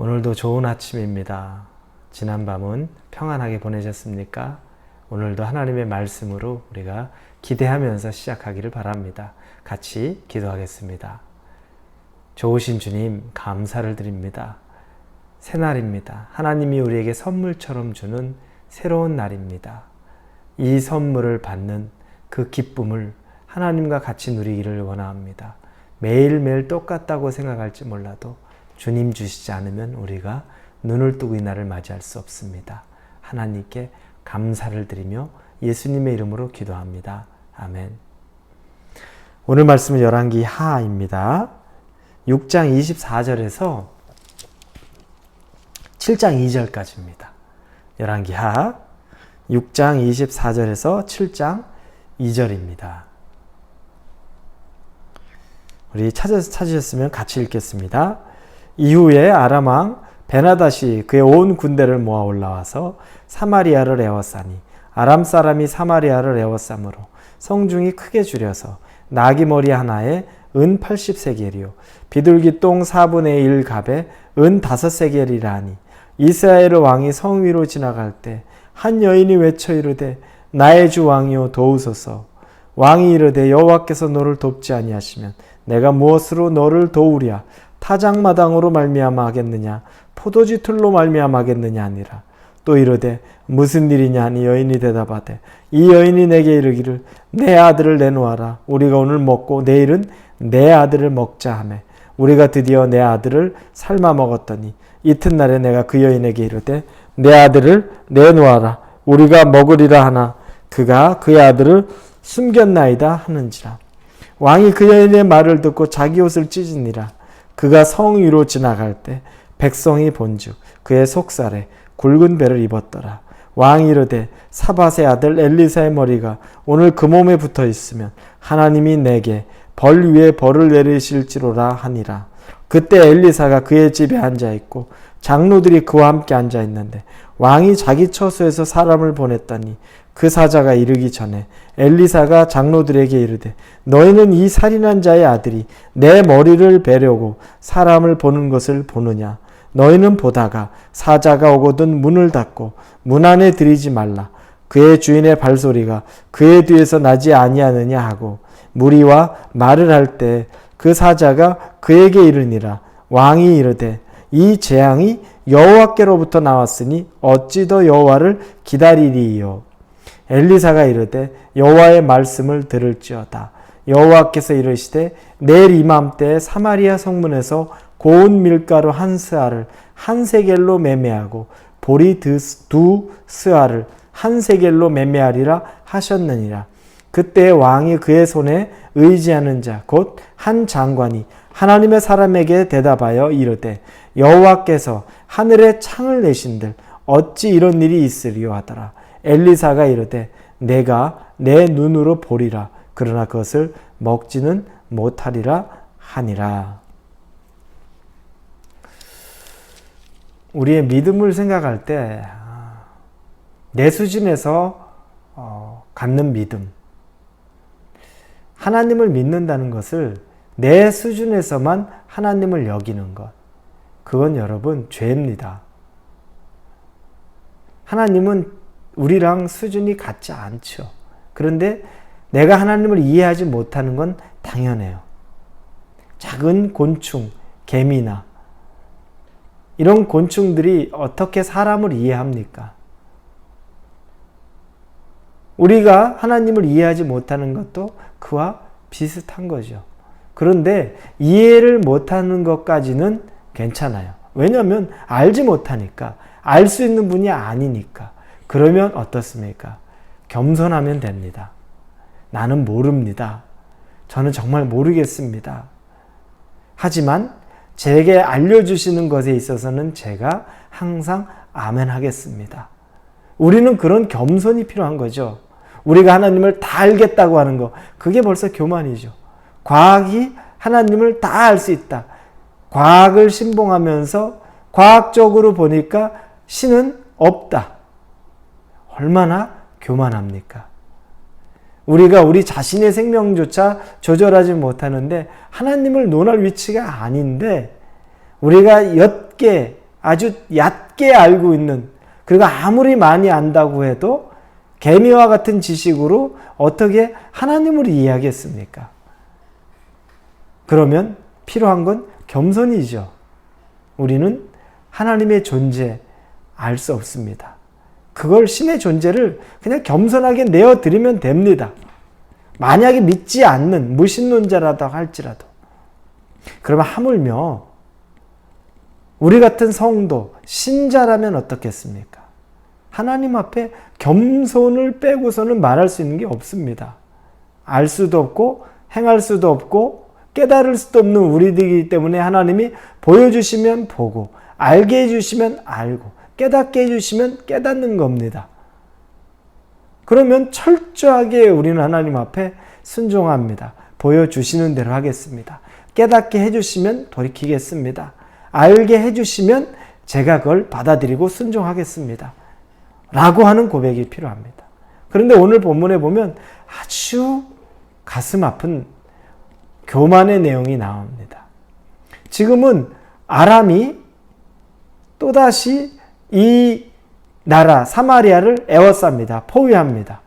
오늘도 좋은 아침입니다. 지난밤은 평안하게 보내셨습니까? 오늘도 하나님의 말씀으로 우리가 기대하면서 시작하기를 바랍니다. 같이 기도하겠습니다. 좋으신 주님, 감사를 드립니다. 새날입니다. 하나님이 우리에게 선물처럼 주는 새로운 날입니다. 이 선물을 받는 그 기쁨을 하나님과 같이 누리기를 원합니다. 매일매일 똑같다고 생각할지 몰라도 주님 주시지 않으면 우리가 눈을 뜨고 이 날을 맞이할 수 없습니다. 하나님께 감사를 드리며 예수님의 이름으로 기도합니다. 아멘. 오늘 말씀은 열왕기 하입니다. 6장 24절에서 7장 2절까지입니다. 열왕기 하 6장 24절에서 7장 2절입니다. 우리 찾으셨으면 같이 읽겠습니다. 이후에 아람 왕 베나닷이 그의 온 군대를 모아 올라와서 사마리아를 에워싸니 아람 사람이 사마리아를 에워싸므로 성중이 크게 줄여서 나귀 머리 하나에 은 80세겔이요 비둘기 똥 4분의 1 갑에 은 5세겔이라 하니 이스라엘 왕이 성 위로 지나갈 때 한 여인이 외쳐 이르되 나의 주 왕이여 도우소서. 왕이 이르되 여호와께서 너를 돕지 아니하시면 내가 무엇으로 너를 도우랴. 타작마당으로 말미암아 하겠느냐 포도주 틀로 말미암아 하겠느냐 하니라. 또 이르되 무슨 일이냐 하니 여인이 대답하되 이 여인이 내게 이르기를 내 아들을 내놓아라. 우리가 오늘 먹고 내일은 내 아들을 먹자 하매 우리가 드디어 내 아들을 삶아 먹었더니 이튿날에 내가 그 여인에게 이르되 내 아들을 내놓아라. 우리가 먹으리라 하나 그가 그의 아들을 숨겼나이다 하는지라. 왕이 그 여인의 말을 듣고 자기 옷을 찢으니라. 그가 성 위로 지나갈 때 백성이 본즉 그의 속살에 굵은 배를 입었더라. 왕이 이르되 사밧의 아들 엘리사의 머리가 오늘 그 몸에 붙어 있으면 하나님이 내게 벌 위에 벌을 내리실지로라 하니라. 그때 엘리사가 그의 집에 앉아 있고 장로들이 그와 함께 앉아 있는데 왕이 자기 처소에서 사람을 보냈더니 그 사자가 이르기 전에 엘리사가 장로들에게 이르되 너희는 이 살인한 자의 아들이 내 머리를 베려고 사람을 보는 것을 보느냐. 너희는 보다가 사자가 오거든 문을 닫고 문 안에 들이지 말라. 그의 주인의 발소리가 그의 뒤에서 나지 아니하느냐 하고 무리와 말을 할 때 그 사자가 그에게 이르니라. 왕이 이르되 이 재앙이 여호와께로부터 나왔으니 어찌 더 여호와를 기다리리요. 엘리사가 이르되 여호와의 말씀을 들을지어다. 여호와께서 이르시되 내일 이맘때에 사마리아 성문에서 고운 밀가루 한 스아를 한 세겔로 매매하고 보리 두 스아를 한 세겔로 매매하리라 하셨느니라. 그때 왕이 그의 손에 의지하는 자 곧 한 장관이 하나님의 사람에게 대답하여 이르되 여호와께서 하늘에 창을 내신들 어찌 이런 일이 있으리요 하더라. 엘리사가 이르되 내가 내 눈으로 보리라. 그러나 그것을 먹지는 못하리라 하니라. 우리의 믿음을 생각할 때 내 수준에서 갖는 믿음, 하나님을 믿는다는 것을 내 수준에서만 하나님을 여기는 것, 그건 여러분 죄입니다. 하나님은 우리랑 수준이 같지 않죠. 그런데 내가 하나님을 이해하지 못하는 건 당연해요. 작은 곤충, 개미나 이런 곤충들이 어떻게 사람을 이해합니까? 우리가 하나님을 이해하지 못하는 것도 그와 비슷한 거죠. 그런데 이해를 못하는 것까지는 괜찮아요. 왜냐하면 알지 못하니까, 알 수 있는 분이 아니니까. 그러면 어떻습니까? 겸손하면 됩니다. 나는 모릅니다. 저는 정말 모르겠습니다. 하지만 제게 알려주시는 것에 있어서는 제가 항상 아멘 하겠습니다. 우리는 그런 겸손이 필요한 거죠. 우리가 하나님을 다 알겠다고 하는 거, 그게 벌써 교만이죠. 과학이 하나님을 다 알 수 있다. 과학을 신봉하면서 과학적으로 보니까 신은 없다. 얼마나 교만합니까? 우리가 우리 자신의 생명조차 조절하지 못하는데 하나님을 논할 위치가 아닌데 우리가 옅게 아주 얕게 알고 있는, 그리고 아무리 많이 안다고 해도 개미와 같은 지식으로 어떻게 하나님을 이해하겠습니까? 그러면 필요한 건 겸손이죠. 우리는 하나님의 존재 알 수 없습니다. 그걸, 신의 존재를 그냥 겸손하게 내어드리면 됩니다. 만약에 믿지 않는 무신론자라고 할지라도. 그러면 하물며 우리 같은 성도, 신자라면 어떻겠습니까? 하나님 앞에 겸손을 빼고서는 말할 수 있는 게 없습니다. 알 수도 없고 행할 수도 없고 깨달을 수도 없는 우리들이기 때문에 하나님이 보여주시면 보고, 알게 해주시면 알고, 깨닫게 해주시면 깨닫는 겁니다. 그러면 철저하게 우리는 하나님 앞에 순종합니다. 보여주시는 대로 하겠습니다. 깨닫게 해주시면 돌이키겠습니다. 알게 해주시면 제가 그걸 받아들이고 순종하겠습니다. 라고 하는 고백이 필요합니다. 그런데 오늘 본문에 보면 아주 가슴 아픈 교만의 내용이 나옵니다. 지금은 아람이 또다시 이 나라 사마리아를 에워쌉니다. 포위합니다.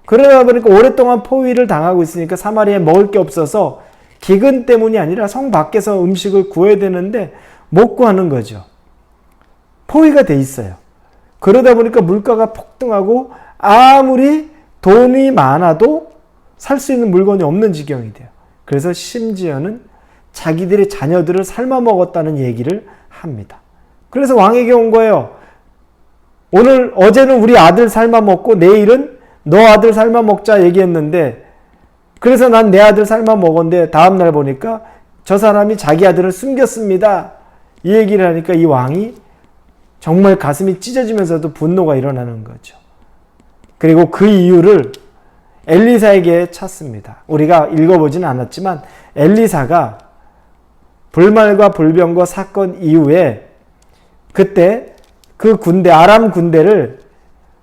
그러다 보니까 오랫동안 포위를 당하고 있으니까 사마리아에 먹을 게 없어서 기근 때문이 아니라 성 밖에서 음식을 구해야 되는데 못 구하는 거죠. 포위가 돼 있어요. 그러다 보니까 물가가 폭등하고 아무리 돈이 많아도 살 수 있는 물건이 없는 지경이 돼요. 그래서 심지어는 자기들의 자녀들을 삶아 먹었다는 얘기를 합니다. 그래서 왕에게 온 거예요. 어제는 우리 아들 삶아 먹고 내일은 너 아들 삶아 먹자 얘기했는데, 그래서 난 내 아들 삶아 먹었는데 다음날 보니까 저 사람이 자기 아들을 숨겼습니다. 이 얘기를 하니까 이 왕이 정말 가슴이 찢어지면서도 분노가 일어나는 거죠. 그리고 그 이유를 엘리사에게 찾습니다. 우리가 읽어보지는 않았지만 엘리사가 불말과 불병거 사건 이후에 그때 그 군대, 아람 군대를,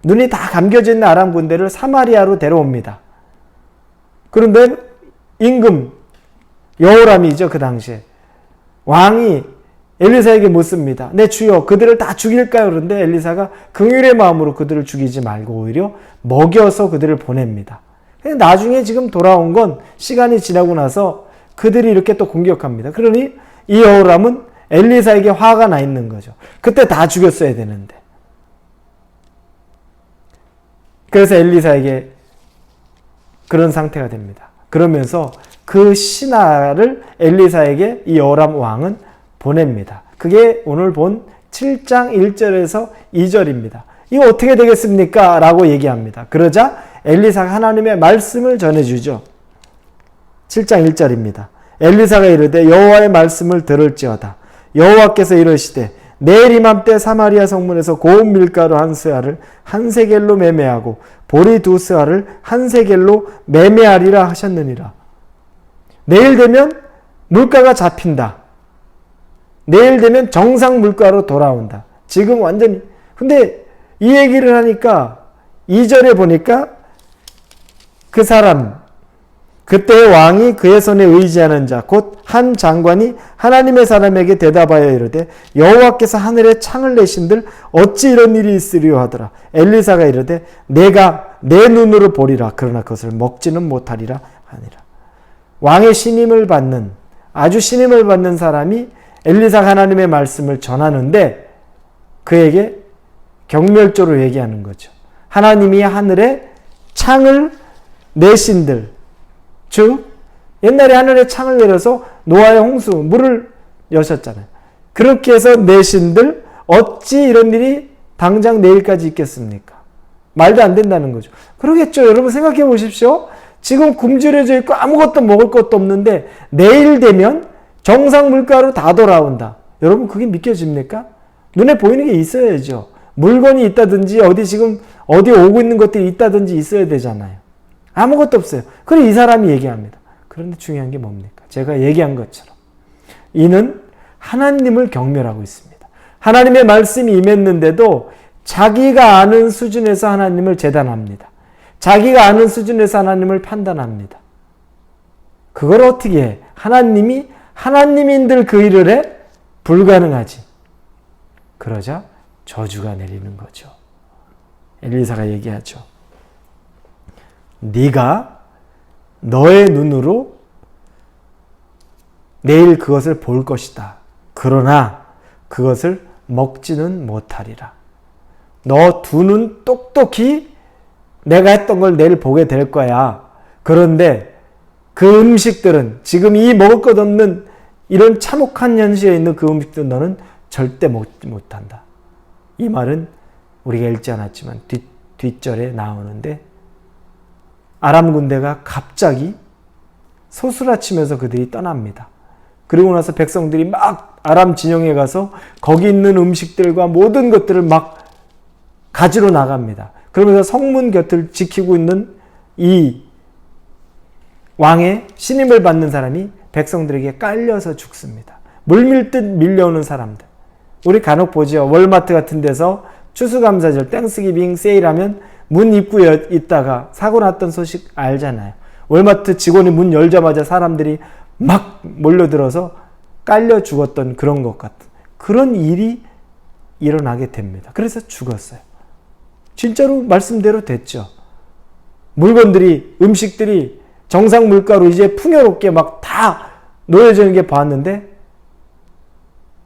눈이 다 감겨져 있는 아람 군대를 사마리아로 데려옵니다. 그런데 임금 여호람이죠. 그 당시에 왕이 엘리사에게 묻습니다. 내 주여, 그들을 다 죽일까요? 그런데 엘리사가 긍휼의 마음으로 그들을 죽이지 말고 오히려 먹여서 그들을 보냅니다. 나중에 지금 돌아온 건 시간이 지나고 나서 그들이 이렇게 또 공격합니다. 그러니 이 여호람은 엘리사에게 화가 나 있는 거죠. 그때 다 죽였어야 되는데. 그래서 엘리사에게 그런 상태가 됩니다. 그러면서 그 신하를 엘리사에게 이 여호람 왕은 보냅니다. 그게 오늘 본 7장 1절에서 2절입니다. 이거 어떻게 되겠습니까? 라고 얘기합니다. 그러자 엘리사가 하나님의 말씀을 전해주죠. 7장 1절입니다. 엘리사가 이르되 여호와의 말씀을 들을지어다. 여호와께서 이르시되 내일 이맘때 사마리아 성문에서 고운 밀가루 한 스아를 한 세겔로 매매하고 보리 두 스아를 한 세겔로 매매하리라 하셨느니라. 내일 되면 물가가 잡힌다. 내일 되면 정상 물가로 돌아온다. 지금 완전히. 근데 이 얘기를 하니까 2절에 보니까 그 사람, 그때 왕이 그의 손에 의지하는 자 곧 한 장관이 하나님의 사람에게 대답하여 이르되 여호와께서 하늘에 창을 내신들 어찌 이런 일이 있으리요 하더라. 엘리사가 이르되 내가 내 눈으로 보리라. 그러나 그것을 먹지는 못하리라 하니라. 왕의 신임을 받는, 아주 신임을 받는 사람이 엘리사가 하나님의 말씀을 전하는데 그에게 경멸조로 얘기하는 거죠. 하나님이 하늘에 창을 내신들, 즉 옛날에 하늘에 창을 내려서 노아의 홍수, 물을 여셨잖아요. 그렇게 해서 내신들 어찌 이런 일이 당장 내일까지 있겠습니까? 말도 안 된다는 거죠. 그러겠죠. 여러분 생각해 보십시오. 지금 굶주려져 있고 아무것도 먹을 것도 없는데 내일 되면 정상 물가로 다 돌아온다. 여러분 그게 믿겨집니까? 눈에 보이는 게 있어야죠. 물건이 있다든지 어디 오고 있는 것들이 있다든지 있어야 되잖아요. 아무것도 없어요. 그래 이 사람이 얘기합니다. 그런데 중요한 게 뭡니까? 제가 얘기한 것처럼 이는 하나님을 경멸하고 있습니다. 하나님의 말씀이 임했는데도 자기가 아는 수준에서 하나님을 재단합니다. 자기가 아는 수준에서 하나님을 판단합니다. 그걸 어떻게 해? 하나님인들 그 일을 해? 불가능하지. 그러자 저주가 내리는 거죠. 엘리사가 얘기하죠. 네가 너의 눈으로 내일 그것을 볼 것이다. 그러나 그것을 먹지는 못하리라. 너 두 눈 똑똑히 내가 했던 걸 내일 보게 될 거야. 그런데 그 음식들은 지금 이 먹을 것 없는 이런 참혹한 현실에 있는 그 음식들 너는 절대 먹지 못한다. 이 말은 우리가 읽지 않았지만 뒷절에 나오는데 아람 군대가 갑자기 소스라치면서 그들이 떠납니다. 그리고 나서 백성들이 막 아람 진영에 가서 거기 있는 음식들과 모든 것들을 막 가지러 나갑니다. 그러면서 성문 곁을 지키고 있는 이 왕의 신임을 받는 사람이 백성들에게 깔려서 죽습니다. 물밀듯 밀려오는 사람들. 우리 간혹 보죠. 월마트 같은 데서 추수감사절 땡스기빙 세일하면 문 입구에 있다가 사고 났던 소식 알잖아요. 월마트 직원이 문 열자마자 사람들이 막 몰려들어서 깔려 죽었던 그런 것 같은 그런 일이 일어나게 됩니다. 그래서 죽었어요. 진짜로 말씀대로 됐죠. 물건들이 음식들이 정상 물가로 이제 풍요롭게 막 다 놓여져 있는 게 봤는데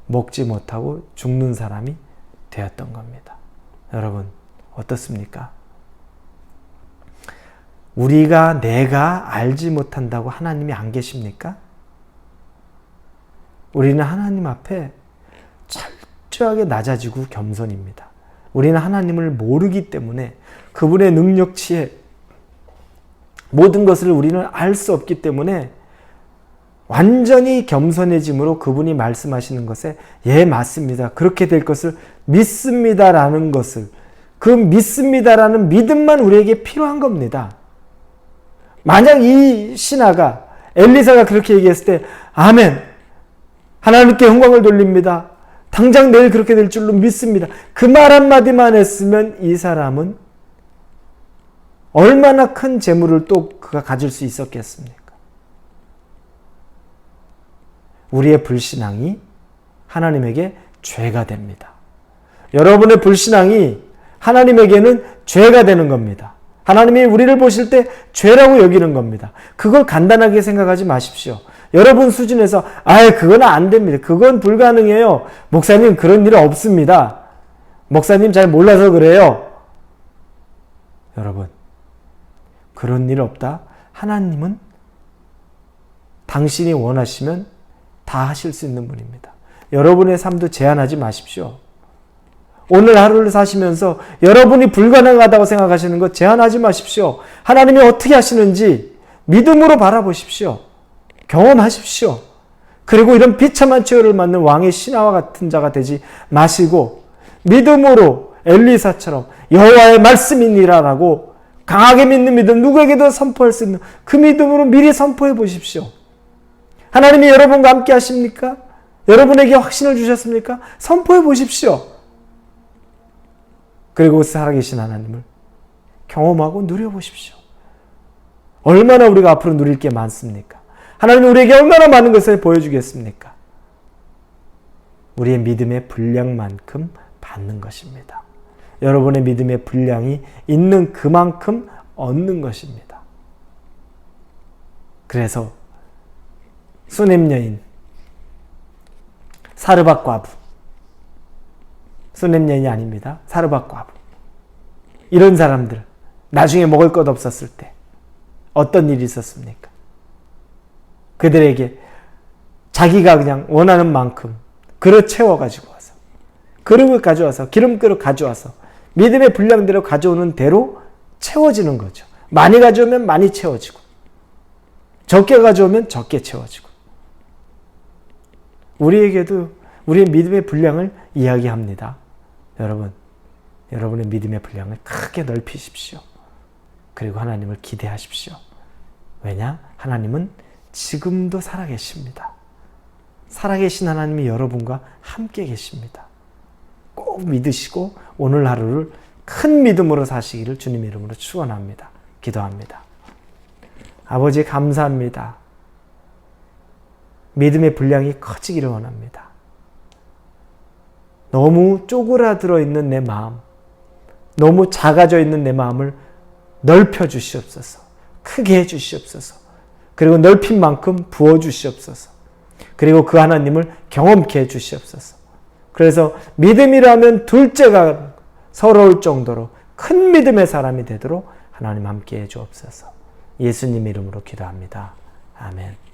먹지 못하고 죽는 사람이 되었던 겁니다. 여러분 어떻습니까? 내가 알지 못한다고 하나님이 안 계십니까? 우리는 하나님 앞에 철저하게 낮아지고 겸손입니다. 우리는 하나님을 모르기 때문에 그분의 능력치에 모든 것을 우리는 알 수 없기 때문에 완전히 겸손해짐으로 그분이 말씀하시는 것에 예 맞습니다. 그렇게 될 것을 믿습니다라는 것을 그 믿습니다라는 믿음만 우리에게 필요한 겁니다. 만약 이 신하가 엘리사가 그렇게 얘기했을 때 아멘 하나님께 영광을 돌립니다. 당장 내일 그렇게 될 줄로 믿습니다. 그 말 한마디만 했으면 이 사람은 얼마나 큰 재물을 또 그가 가질 수 있었겠습니까? 우리의 불신앙이 하나님에게 죄가 됩니다. 여러분의 불신앙이 하나님에게는 죄가 되는 겁니다. 하나님이 우리를 보실 때 죄라고 여기는 겁니다. 그걸 간단하게 생각하지 마십시오. 여러분 수준에서 그건 안 됩니다. 그건 불가능해요. 목사님 그런 일 없습니다. 목사님 잘 몰라서 그래요. 여러분 그런 일 없다. 하나님은 당신이 원하시면 다 하실 수 있는 분입니다. 여러분의 삶도 제한하지 마십시오. 오늘 하루를 사시면서 여러분이 불가능하다고 생각하시는 것 제한하지 마십시오. 하나님이 어떻게 하시는지 믿음으로 바라보십시오. 경험하십시오. 그리고 이런 비참한 최후를 맞는 왕의 신하와 같은 자가 되지 마시고 믿음으로 엘리사처럼 여호와의 말씀이니라라고 강하게 믿는 믿음, 누구에게도 선포할 수 있는 그 믿음으로 미리 선포해 보십시오. 하나님이 여러분과 함께 하십니까? 여러분에게 확신을 주셨습니까? 선포해 보십시오. 그리고 살아계신 하나님을 경험하고 누려보십시오. 얼마나 우리가 앞으로 누릴 게 많습니까? 하나님이 우리에게 얼마나 많은 것을 보여주겠습니까? 우리의 믿음의 분량만큼 받는 것입니다. 여러분의 믿음의 분량이 있는 그만큼 얻는 것입니다. 그래서 수넴 여인, 사르밧 과부, 수넴 여인이 아닙니다. 사르밧 과부. 이런 사람들 나중에 먹을 것 없었을 때 어떤 일이 있었습니까? 그들에게 자기가 그냥 원하는 만큼 그릇 채워가지고 와서 그릇을 가져와서 기름그릇 가져와서 믿음의 분량대로 가져오는 대로 채워지는 거죠. 많이 가져오면 많이 채워지고 적게 가져오면 적게 채워지고 우리에게도 우리의 믿음의 분량을 이야기합니다. 여러분, 여러분의 믿음의 분량을 크게 넓히십시오. 그리고 하나님을 기대하십시오. 왜냐? 하나님은 지금도 살아계십니다. 살아계신 하나님이 여러분과 함께 계십니다. 꼭 믿으시고 오늘 하루를 큰 믿음으로 사시기를 주님의 이름으로 축원합니다. 기도합니다. 아버지 감사합니다. 믿음의 분량이 커지기를 원합니다. 너무 쪼그라들어 있는 내 마음, 너무 작아져 있는 내 마음을 넓혀 주시옵소서. 크게 해 주시옵소서. 그리고 넓힌 만큼 부어 주시옵소서. 그리고 그 하나님을 경험케 해 주시옵소서. 그래서 믿음이라면 둘째가 서러울 정도로 큰 믿음의 사람이 되도록 하나님 함께 해 주옵소서. 예수님 이름으로 기도합니다. 아멘.